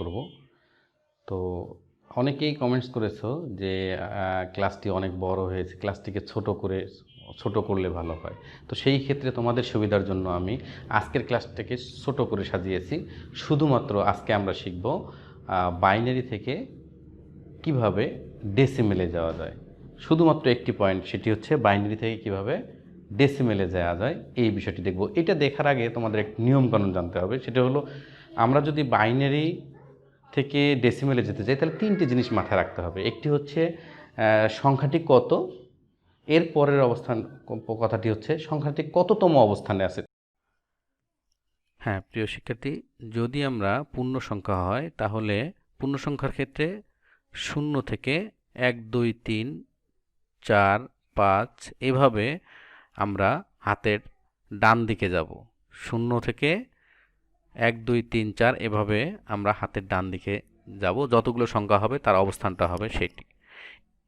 করব। তো অনেকেই কমেন্টস করেছো যে ক্লাসটি অনেক বড় হয়েছে, ক্লাসটিকে ছোট করলে ভালো হয়। তো সেই ক্ষেত্রে তোমাদের সুবিধার জন্য আমি আজকের ক্লাসটাকে ছোট করে সাজিয়েছি। শুধুমাত্র আজকে আমরা শিখব বাইনারি থেকে কিভাবে ডেসিমেলে যাওয়া যায়। শুধুমাত্র একটি পয়েন্ট, সেটি হচ্ছে বাইনারি থেকে কিভাবে ডেসিমেলে যাওয়া যায়, এই বিষয়টি দেখব। এটা দেখার আগে তোমাদের এক নিয়মকানুন জানতে হবে। সেটা হলো, আমরা যদি বাইনারি থেকে ডেসিমেলে যেতে চাই তাহলে তিনটি জিনিস মাথায় রাখতে হবে। একটি হচ্ছে সংখ্যাটি কত, এর পরের কথাটি হচ্ছে সংখ্যাটি কততম অবস্থানে আছে। হ্যাঁ প্রিয় শিক্ষার্থী, যদি আমরা পূর্ণ সংখ্যা হয় তাহলে পূর্ণ সংখ্যার ক্ষেত্রে 0 থেকে 1 2 3 4 5 এভাবে আমরা হাতের ডান দিকে যাব। 0 থেকে 1 2 3 4 এভাবে আমরা হাতের ডান দিকে যাব, যতগুলো সংখ্যা হবে তার অবস্থানটা হবে সেটি।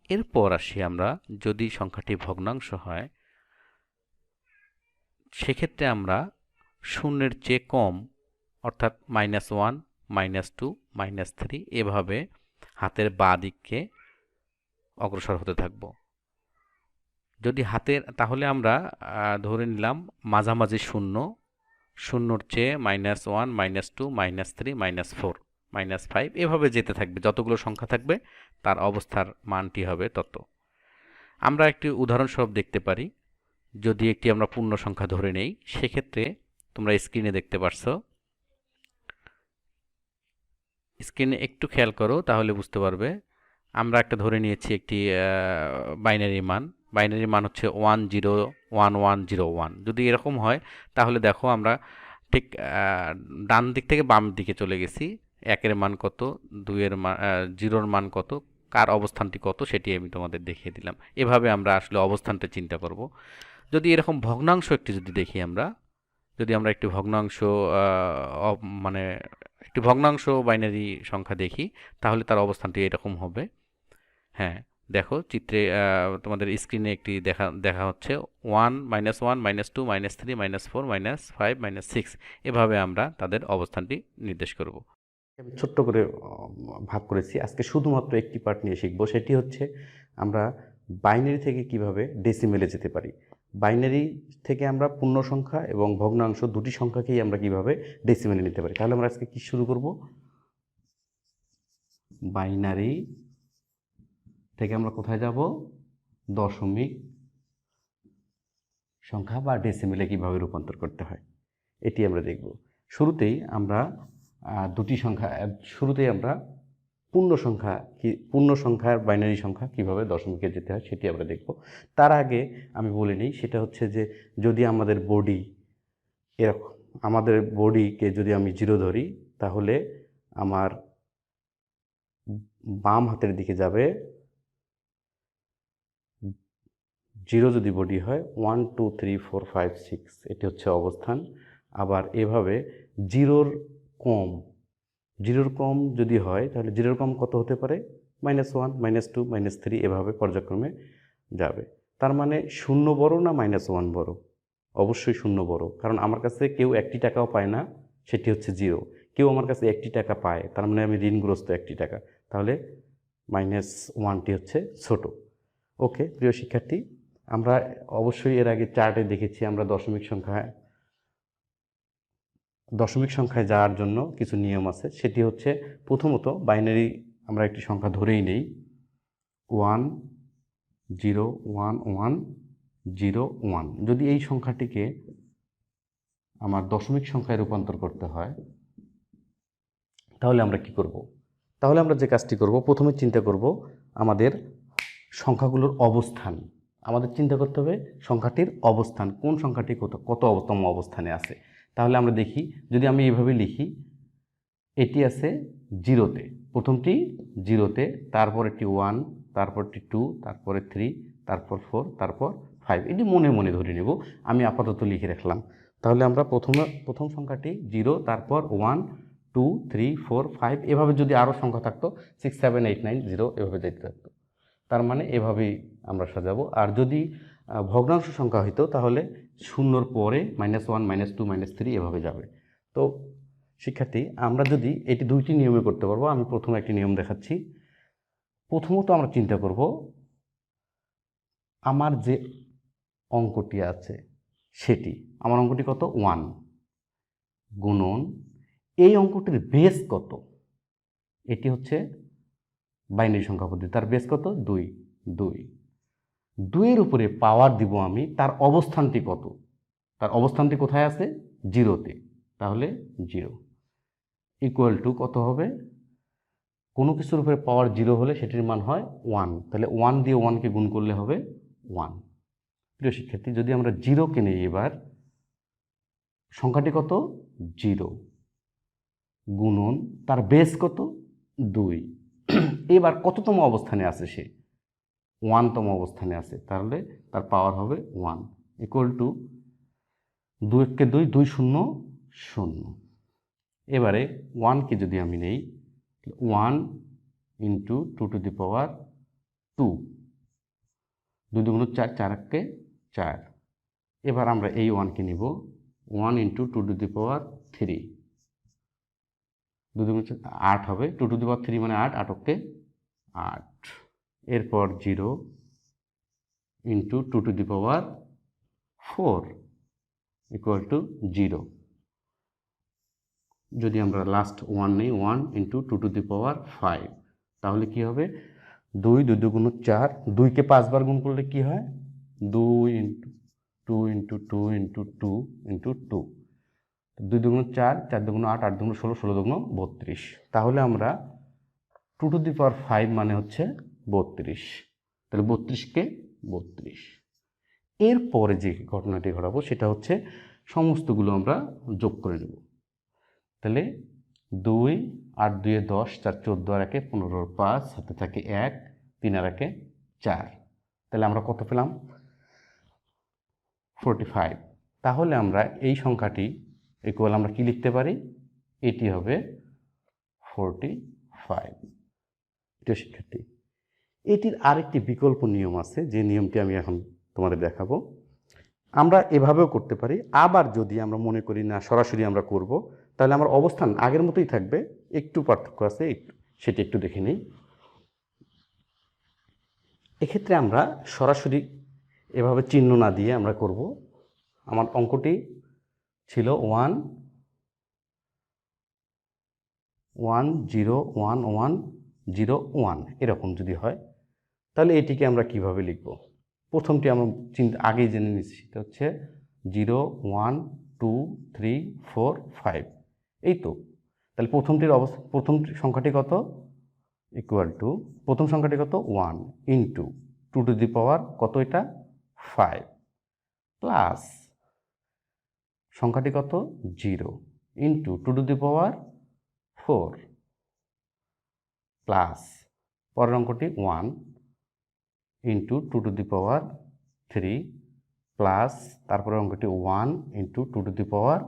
এরপর আসি আমরা, যদি সংখ্যাটি ভগ্নাংশ হয় সেক্ষেত্রে আমরা শূন্যের চেয়ে কম অর্থাৎ -1 -2 -3 এভাবে হাতের বাঁ দিকে অগ্রসর হতে থাকব। যদি হাতের, তাহলে আমরা ধরে নিলাম মাঝামাঝি শূন্য, শূন্যর চেয়ে -1 -2 -3 -4 -5 এভাবে যেতে থাকবে, যতগুলো সংখ্যা থাকবে তার অবস্থার মানটি হবে তত। আমরা একটি উদাহরণস্বরূপ দেখতে পারি। যদি একটি আমরা পূর্ণ সংখ্যা ধরে নেই, সেক্ষেত্রে তোমরা স্ক্রিনে দেখতে পারছো। স্ক্রিনে একটু খেয়াল করো তাহলে বুঝতে পারবে। আমরা একটা ধরে নিয়েছি একটি বাইনারি মান। বাইনারি মান হচ্ছে 101101। যদি এরকম হয় তাহলে দেখো আমরা ঠিক ডান দিক থেকে বাম দিকে চলে গেছি। 1-এর মান কত, 2-এর মান, 0-র মান কত, কার অবস্থানটি কত সেটি আমি তোমাদের দেখিয়ে দিলাম। এভাবে আমরা আসলে অবস্থানটা চিন্তা করব। যদি এরকম ভগ্নাংশ একটি যদি দেখি আমরা, যদি আমরা একটি ভগ্নাংশ মানে একটি ভগ্নাংশ বাইনারি সংখ্যা দেখি, তাহলে তার অবস্থানটি এরকম হবে। হ্যাঁ দেখো চিত্রে তোমাদের স্ক্রিনে একটি দেখা হচ্ছে 1 -1 -2 -3 -4 -5 -6 এভাবে আমরা তাদের অবস্থানটি নির্দেশ করব। আমি ছোট্ট করে ভাগ করেছি। আজকে শুধুমাত্র একটি পার্ট নিয়ে শিখব, সেটি হচ্ছে আমরা বাইনারি থেকে কিভাবে ডেসিমেলে যেতে পারি। বাইনারি থেকে আমরা পূর্ণ সংখ্যা এবং ভগ্নাংশ দুটি সংখ্যাকেই আমরা কিভাবে ডেসিমেলে নিতে পারি। তাহলে আমরা আজকে কি শুরু করব, বাইনারি থেকে আমরা কোথায় যাব, দশমিক সংখ্যা বা ডেসিমেলে কিভাবে রূপান্তর করতে হয় এটি আমরা দেখব। শুরুতেই আমরা পূর্ণ সংখ্যার বাইনারি সংখ্যা কিভাবে দশমিকে যেতে হয় সেটি আমরা দেখব। তার আগে আমি বলে নিই, সেটা হচ্ছে যে যদি আমাদের বডিকে যদি আমি 0 ধরি, তাহলে আমার বাম হাতের দিকে যাবে 0 যদি বডি হয় 1 2 3 4 5 6 এটি হচ্ছে অবস্থান। আবার এভাবে 0-র কম যদি হয় তাহলে 0-র কম কত হতে পারে, -1 -2 -3 এভাবে পর্যায়ক্রমে যাবে। তার মানে 0 বড় না -1 বড়? অবশ্যই 0 বড়, কারণ আমার কাছে কেউ 1টি টাকাও পায় না, সেটি হচ্ছে 0। কেউ আমার কাছে 1টি টাকা পায়, তার মানে আমি ঋণগ্রস্ত 1টি টাকা, তাহলে -1টি হচ্ছে ছোট। ওকে প্রিয় শিক্ষার্থী, আমরা অবশ্যই এর আগে চার্টে দেখেছি আমরা দশমিক সংখ্যায় যাওয়ার জন্য কিছু নিয়ম আছে। সেটি হচ্ছে, প্রথমত বাইনারি আমরা একটি সংখ্যা ধরেই নেই 1 0 1 1 0 1। যদি এই সংখ্যাটিকে আমার দশমিক সংখ্যায় রূপান্তর করতে হয় তাহলে আমরা কি করব? তাহলে আমরা যে কাজটি করব, প্রথমে চিন্তা করব আমাদের সংখ্যাগুলোর অবস্থান। আমাদের চিন্তা করতে হবে সংখ্যাটির অবস্থান, কোন সংখ্যাটি কততম অবস্থানে আছে। তাহলে আমরা দেখি, যদি আমি এইভাবে লিখি, এটি আছে 0-তে, প্রথমটি 0-তে, তারপর একটি 1, তারপরটি 2, তারপরে 3, তারপর 4, তারপর 5। এটি মনে মনে ধরে নেব, আমি আপাতত লিখে রাখলাম। তাহলে আমরা প্রথম সংখ্যাটি 0, তারপর 1 2 3 4 5 এভাবে যদি আরও সংখ্যা থাকতো 6 7 8 9 0 এভাবে যেতে থাকতো। তার মানে এভাবেই আমরা সাজাবো। আর যদি ভগ্নাংশ সংখ্যা হইতো তাহলে 0-র পরে -1 -2 -3 এভাবে যাবে। তো শিক্ষার্থী আমরা যদি এটি দুইটি নিয়মে করতে পারবো। আমি প্রথমে একটি নিয়ম দেখাচ্ছি। প্রথমত আমরা চিন্তা করব আমার যে অঙ্কটি আছে সেটি, আমার অঙ্কটি কত 1 গুণন এই অঙ্কটির বেস কত, এটি হচ্ছে বাইনারি সংখ্যা পদ্ধতি, তার বেস কত 2 2 এর উপরে পাওয়ার দিব আমি তার অবস্থানটি কত, তার অবস্থানটি কোথায় আছে 0-তে, তাহলে 0 ইকুয়াল টু কত হবে, কোনো কিছুর উপরে পাওয়ার 0 হলে সেটির মান হয় 1, তাহলে 1 দিয়ে 1কে গুণ করলে হবে 1। প্রিয় শিক্ষার্থী যদি আমরা 0কে নেই, এবার সংখ্যাটি কত 0 গুণন তার বেস কত 2, এবার কততম অবস্থানে আছে সে 1তম অবস্থানে আছে, তাহলে তার পাওয়ার হবে 1 ইকুয়াল টু 2 2 2 0 0। এবারে 1কে যদি আমি নেই 1 ইন্টু 2 টু দি পাওয়ার 2, 2 2 4 4 4। এবার আমরা এই 1কে নিব 1 ইন্টু 2 টু দি পাওয়ার 3, 2 2 8 হবে, 2 টু দি পাওয়ার 3 মানে 8, 8 8। এরপর 0 into 2 to the power 4 equal to 0। যদি আমরা লাস্ট 1 নেই 1 ইন্টু 2 টু দি পাওয়ার 5, তাহলে কি হবে 2 2 2 4, 2কে 5 বার গুণ করলে কি হয় 2 ইন্টু 2 ইন্টু 2 ইন্টু 2 ইন্টু 2, 2 2 4, 4 2 8, 8 2 16, 16 2 32। তাহলে আমরা 2 টু দি পাওয়ার 5 মানে হচ্ছে 32, তাহলে 32কে 32। এরপরে যে ঘটনাটি ঘটাবো সেটা হচ্ছে সমস্তগুলো আমরা যোগ করে নেব। তাহলে 2 8 2 10, 4 14 আর 1 15 5, হাতে থাকে 1, 3 আর 1 4, তাহলে আমরা কত পেলাম 45। তাহলে আমরা এই সংখ্যাটি ইকুয়াল আমরা কি লিখতে পারি, এটি হবে 45। প্রিয় শিক্ষার্থী এটির আরেকটি বিকল্প নিয়ম আছে, যে নিয়মটি আমি এখন তোমাদের দেখাবো। আমরা এভাবেও করতে পারি, আবার যদি আমরা মনে করি না সরাসরি আমরা করব, তাহলে আমার অবস্থান আগের মতোই থাকবে, একটু পার্থক্য আছে, সেটি একটু দেখে নিই। এক্ষেত্রে আমরা সরাসরি এভাবে চিহ্ন না দিয়ে আমরা করব। আমার অঙ্কটি ছিল 1 1 0 1 1 0 1, এরকম যদি হয় তাহলে এটিকে আমরা কিভাবে লিখব। প্রথমটি আমরা আগেই জেনে নিচ্ছি, সেটা হচ্ছে 0 1 2 3 4 5, এই তো। তাহলে প্রথম সংখ্যাটি কত ইকুয়াল টু, প্রথম সংখ্যাটি কত 1 ইন্টু 2 টু দি পাওয়ার কত, এটা 5, প্লাস সংখ্যাটি কত 0 into 2 to the power 4, plus পরের অঙ্কটি 1 into 2 to the power 3, plus তারপরে অঙ্কটি 1 into 2 to the power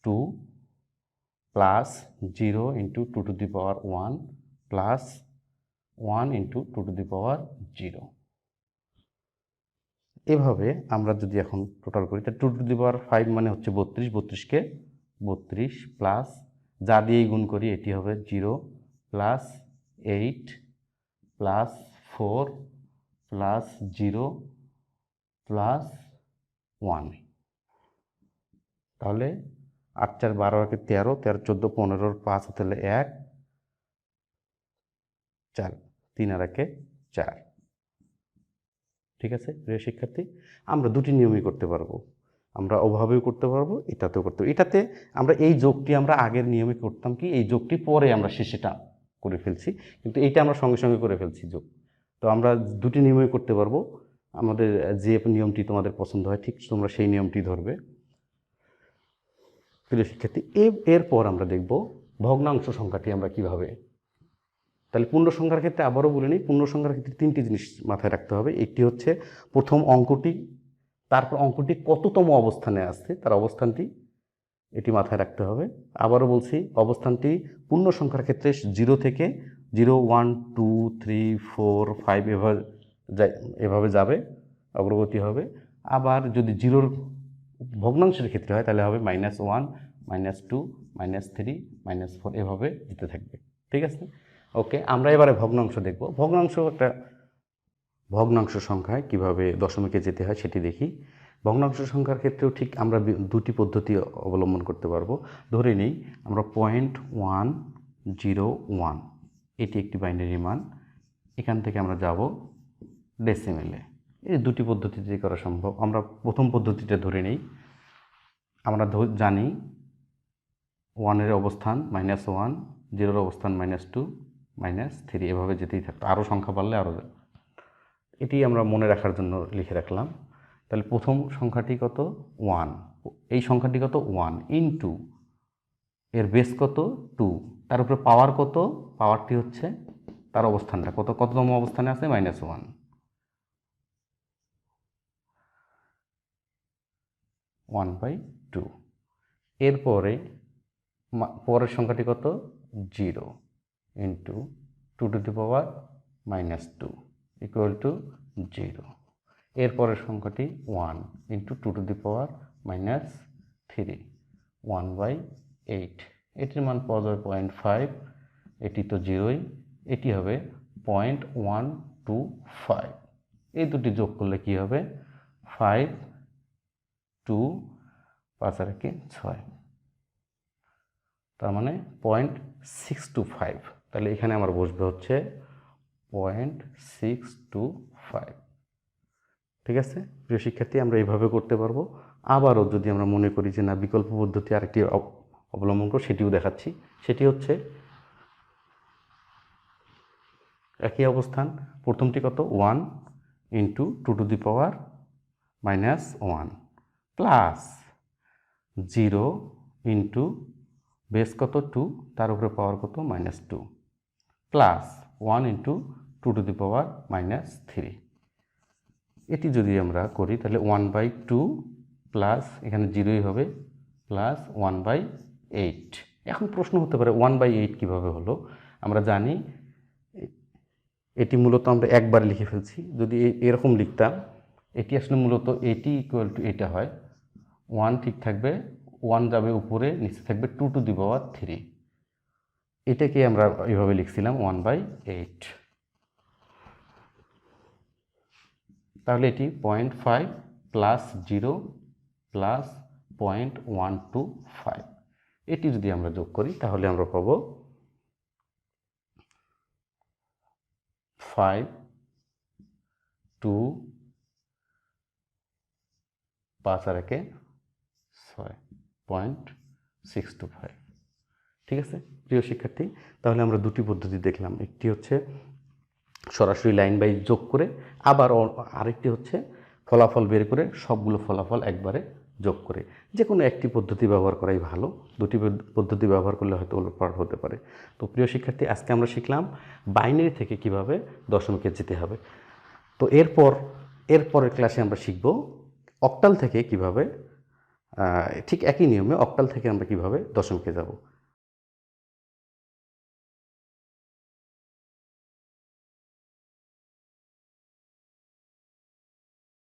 2, plus 0 into 2 to the power 1, plus 1 into 2 to the power 0। এভাবে আমরা যদি এখন টোটাল করি, তাহলে 2 টু দি পাওয়ার 5 মানে হচ্ছে 32, 32কে 32, প্লাস যা দিয়েই গুণ করি এটি হবে 0, প্লাস 8, প্লাস 4, প্লাস 0, প্লাস 1। তাহলে 8 4 12 1 13, 13 14 15, 5 তাহলে 1 4, 3 আর 1 4। ঠিক আছে প্রিয় শিক্ষার্থী, আমরা দুটি নিয়মই করতে পারবো, আমরা ওভাবেও করতে পারবো, এটাতেও করতে পারবো। এটাতে আমরা এই যোগটি আমরা আগের নিয়মে করতাম কি, এই যোগটি পরে আমরা শেষেটা করে ফেলছি, কিন্তু এইটা আমরা সঙ্গে সঙ্গে করে ফেলছি যোগ। তো আমরা দুটি নিয়মই করতে পারবো, আমাদের যে নিয়মটি তোমাদের পছন্দ হয় ঠিক তোমরা সেই নিয়মটি ধরবে। প্রিয় শিক্ষার্থী এরপর আমরা দেখব ভগ্নাংশ সংখ্যাটি আমরা কিভাবে। তাহলে পূর্ণ সংখ্যার ক্ষেত্রে আবারও বলে নিই, পূর্ণ সংখ্যার ক্ষেত্রে তিনটি জিনিস মাথায় রাখতে হবে। একটি হচ্ছে প্রথম অঙ্কটি, তারপর অঙ্কটি কততম অবস্থানে আছে তার অবস্থানটি, এটি মাথায় রাখতে হবে। আবারও বলছি, অবস্থানটি পূর্ণ সংখ্যার ক্ষেত্রে 0 থেকে 0 1 2 3 4 5 এভাবে যাবে, অগ্রগতি হবে। আবার যদি 0 ভগ্নাংশের ক্ষেত্রে হয় তাহলে হবে -1 -2 -3 -4 এভাবে যেতে থাকবে। ঠিক আছে, ওকে। আমরা এবারে ভগ্নাংশ দেখব। ভগ্নাংশ সংখ্যায় কিভাবে দশমিকে যেতে হয় সেটি দেখি। ভগ্নাংশ সংখ্যার ক্ষেত্রেও ঠিক আমরা দুটি পদ্ধতি অবলম্বন করতে পারবো। ধরে নিই আমরা 0.101 এটি একটি বাইনারি মান, এখান থেকে আমরা যাব ডেসিমেলে। এই দুটি পদ্ধতিতে করা সম্ভব। আমরা প্রথম পদ্ধতিটা ধরে নিই। আমরা জানি 1 অবস্থান -1, 0 অবস্থান -2, -3 এভাবে যেতেই থাকতো, আরও সংখ্যা বাড়লে আরও। এটি আমরা মনে রাখার জন্য লিখে রাখলাম। তাহলে প্রথম সংখ্যাটি কত? 1। এই সংখ্যাটি কত? 1 ইনটু এর বেস কত? 2, তার উপরে পাওয়ার কত? পাওয়ারটি হচ্ছে তার অবস্থানটা কততম অবস্থানে আছে? -1, 1/2। এরপরে পরের সংখ্যাটি কত? 0 ইন্টু 2⁻2 ইকুয়াল টু 0। এরপরের সংখ্যাটি 1 ইন্টু 2⁻3 1/8। এটির মান পাওয়া যাবে 0.5, এটি তো 0ই, এটি হবে 0.125। এই দুটি যোগ করলে কি হবে? 5, 2, 5 আর 6, তার মানে 0.625। তাহলে এখানে আমার বসবে হচ্ছে 0.625। ঠিক আছে প্রিয় শিক্ষার্থী, আমরা এইভাবে করতে পারবো। আবারও যদি আমরা মনে করি যে না, বিকল্প পদ্ধতি আরেকটি অবলম্বন করব, সেটিও দেখাচ্ছি। সেটি হচ্ছে একই অবস্থান। প্রথমটি কত? 1 ইন্টু 2⁻1 প্লাস 0 ইন্টু বেস কত? 2, তার উপরে পাওয়ার কত? -2 প্লাস 1 ইন্টু 2⁻3। এটি যদি আমরা করি তাহলে 1/2 প্লাস এখানে 0ই হবে প্লাস 1/8। এখন প্রশ্ন হতে পারে 1/8 কীভাবে হলো? আমরা জানি এটি মূলত আমরা একবার লিখে ফেলছি। যদি এরকম লিখতাম, এটি আসলে মূলত এটি ইকুয়াল টু এটা হয়, 1 ঠিক থাকবে, 1 যাবে উপরে, নিচে থাকবে 2⁻3। এটাকে আমরা এইভাবে লিখছিলাম 1/8। তাহলে এটি 0.5 প্লাস 0 প্লাস 0.125। এটি যদি আমরা যোগ করি তাহলে আমরা পাবো 5, 2, 5 আর 6, 0.625। ঠিক আছে প্রিয় শিক্ষার্থী, তাহলে আমরা দুটি পদ্ধতি দেখলাম। একটি হচ্ছে সরাসরি লাইন বাই যোগ করে, আবার আরেকটি হচ্ছে ফলাফল বের করে সবগুলো ফলাফল একবারে যোগ করে। যে কোনো একটি পদ্ধতি ব্যবহার করাই ভালো, দুটি পদ্ধতি ব্যবহার করলে হয়তো ওলটপালট হতে পারে। তো প্রিয় শিক্ষার্থী, আজকে আমরা শিখলাম বাইনারি থেকে কিভাবে দশমিকে যেতে হবে। তো এরপরের ক্লাসে আমরা শিখব অক্টাল থেকে কিভাবে, ঠিক একই নিয়মে অক্টাল থেকে আমরা কিভাবে দশমিকে যাব।